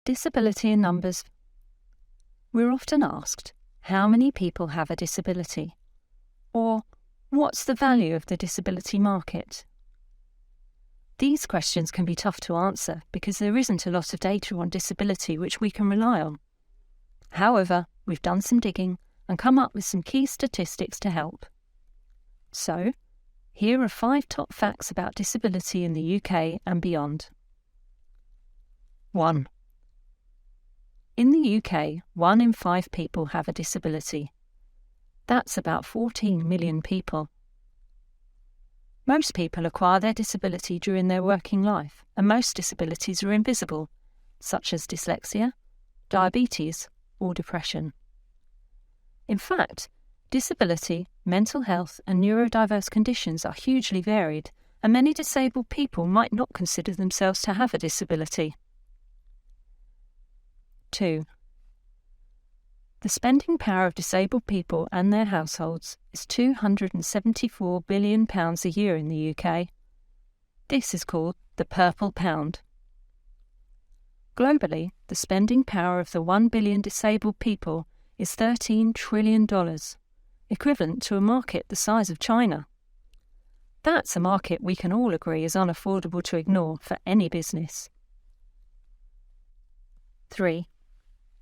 Disability in numbers. We're often asked, how many people have a disability? Or, what's the value of the disability market? These questions can be tough to answer because there isn't a lot of data on disability which we can rely on. However, we've done some digging and come up with some key statistics to help. So, here are 5 top facts about disability in the UK and beyond. 1. In the UK, 1 in 5 people have a disability. That's about 14 million people. Most people acquire their disability during their working life, and most disabilities are invisible, such as dyslexia, diabetes, or depression. In fact, disability, mental health, and neurodiverse conditions are hugely varied, and many disabled people might not consider themselves to have a disability. 2. The spending power of disabled people and their households is £274 billion a year in the UK. This is called the Purple Pound. Globally, the spending power of the 1 billion disabled people is $13 trillion, equivalent to a market the size of China. That's a market we can all agree is unaffordable to ignore for any business. 3.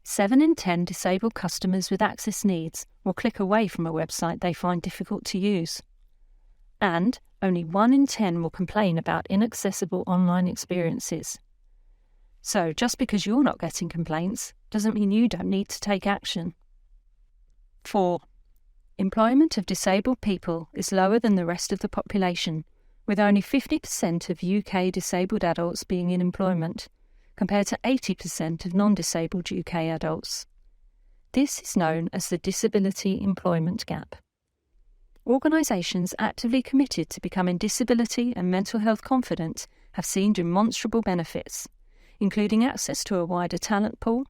7 in 10 disabled customers with access needs will click away from a website they find difficult to use. And only 1 in 10 will complain about inaccessible online experiences. So just because you're not getting complaints doesn't mean you don't need to take action. 4. Employment of disabled people is lower than the rest of the population, with only 50% of UK disabled adults being in employment, compared to 80% of non-disabled UK adults. This is known as the disability employment gap. Organisations actively committed to becoming disability and mental health confident have seen demonstrable benefits, including access to a wider talent pool,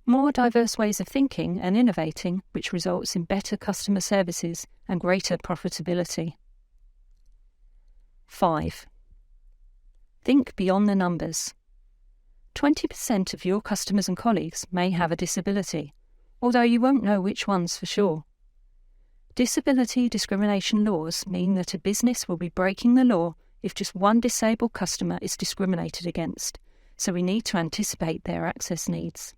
more diverse ways of thinking and innovating, which results in better customer services and greater profitability. 5. Think beyond the numbers. 20% of your customers and colleagues may have a disability, although you won't know which ones for sure. Disability discrimination laws mean that a business will be breaking the law if just one disabled customer is discriminated against, so we need to anticipate their access needs.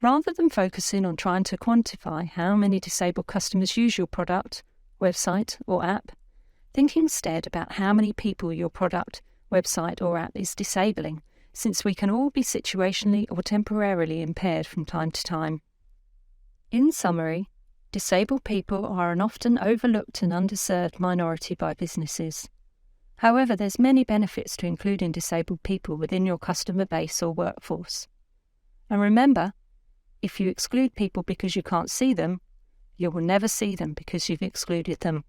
Rather than focusing on trying to quantify how many disabled customers use your product, website, or app, think instead about how many people your product, website, or app is disabling, since we can all be situationally or temporarily impaired from time to time. In summary, disabled people are an often overlooked and underserved minority by businesses. However, there's many benefits to including disabled people within your customer base or workforce. And remember, if you exclude people because you can't see them, you will never see them because you've excluded them.